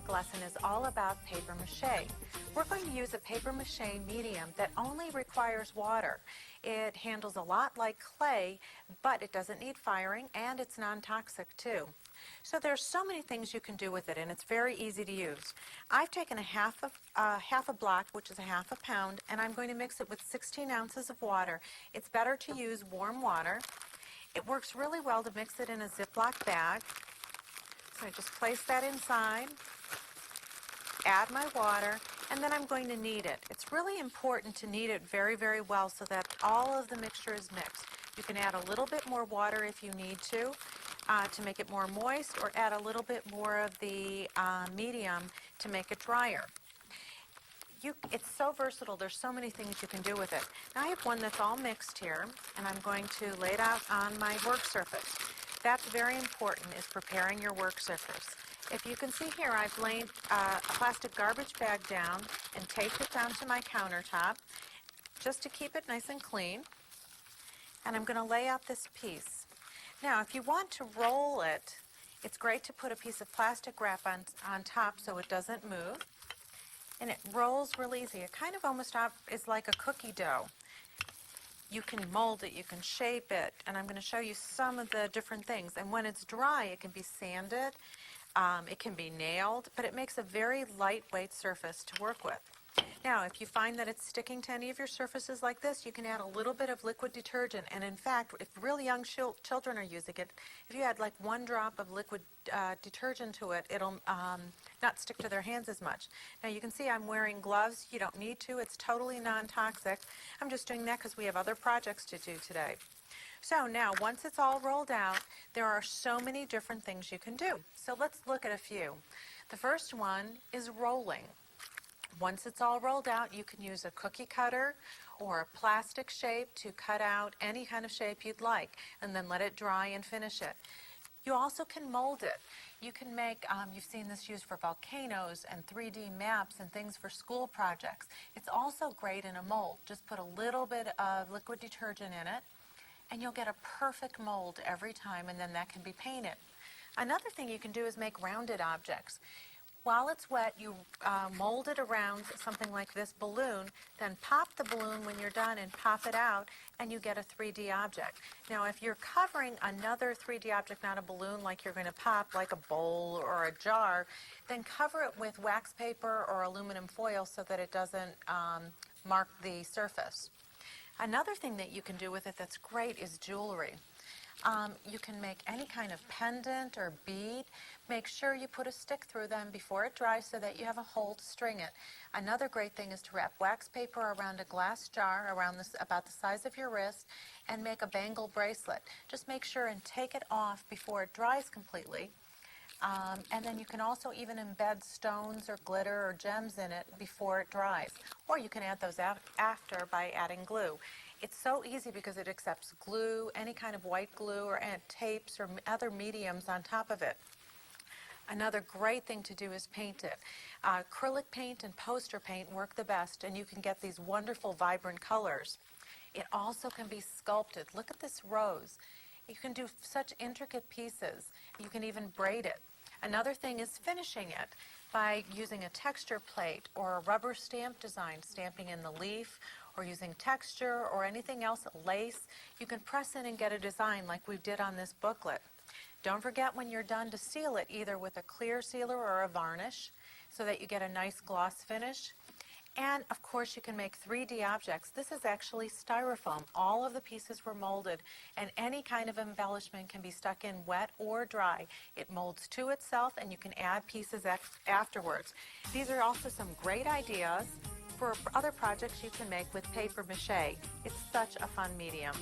lesson is all about paper mache. We're going to use a paper mache medium that only requires water. It handles a lot like clay, but it doesn't need firing, and it's non-toxic too. So there's so many things you can do with it, and it's very easy to use. I've taken half a block, which is a half a pound, and I'm going to mix it with 16 ounces of water. It's better to use warm water. It works really well to mix it in a Ziploc bag. So I just place that inside, add my water, and then I'm going to knead it. It's really important to knead it very, very well so that all of the mixture is mixed. You can add a little bit more water if you need to make it more moist, or add a little bit more of the medium to make it drier. It's so versatile. There's so many things you can do with it. Now I have one that's all mixed here, and I'm going to lay it out on my work surface. That's very important, is preparing your work surface. If you can see here, I've laid a plastic garbage bag down and taped it down to my countertop just to keep it nice and clean. And I'm going to lay out this piece. Now, if you want to roll it, it's great to put a piece of plastic wrap on top so it doesn't move. And it rolls real easy. It kind of almost is like a cookie dough. You can mold it, you can shape it, and I'm going to show you some of the different things. And when it's dry, it can be sanded, it can be nailed, but it makes a very lightweight surface to work with. Now, if you find that it's sticking to any of your surfaces like this, you can add a little bit of liquid detergent. And in fact, if really young children are using it, if you add like 1 drop of liquid detergent to it, it'll not stick to their hands as much. Now you can see I'm wearing gloves. You don't need to. It's totally non-toxic. I'm just doing that because we have other projects to do today. So now, once it's all rolled out, there are so many different things you can do. So let's look at a few. The first one is rolling. Once it's all rolled out, you can use a cookie cutter or a plastic shape to cut out any kind of shape you'd like, and then let it dry and finish it. You also can mold it. You can make, you've seen this used for volcanoes and 3D maps and things for school projects. It's also great in a mold. Just put a little bit of liquid detergent in it, and you'll get a perfect mold every time, and then that can be painted. Another thing you can do is make rounded objects. While it's wet, you mold it around something like this balloon, then pop the balloon when you're done and pop it out, and you get a 3D object. Now, if you're covering another 3D object, not a balloon like you're going to pop, like a bowl or a jar, then cover it with wax paper or aluminum foil so that it doesn't mark the surface. Another thing that you can do with it that's great is jewelry. You can make any kind of pendant or bead. Make sure you put a stick through them before it dries so that you have a hole to string it. Another great thing is to wrap wax paper around a glass jar around about the size of your wrist and make a bangle bracelet. Just make sure and take it off before it dries completely. And then you can also even embed stones or glitter or gems in it before it dries. Or you can add those after by adding glue. It's so easy because it accepts glue, any kind of white glue, or tapes or other mediums on top of it. Another great thing to do is paint it. Acrylic paint and poster paint work the best, and you can get these wonderful vibrant colors. It also can be sculpted. Look at this rose. You can do such intricate pieces. You can even braid it. Another thing is finishing it by using a texture plate or a rubber stamp design, stamping in the leaf, or using texture or anything else, lace. You can press in and get a design like we did on this booklet. Don't forget when you're done to seal it either with a clear sealer or a varnish so that you get a nice gloss finish. And of course you can make 3D objects. This is actually styrofoam. All of the pieces were molded, and any kind of embellishment can be stuck in wet or dry. It molds to itself, and you can add pieces afterwards. These are also some great ideas for other projects you can make with paper mache. It's such a fun medium.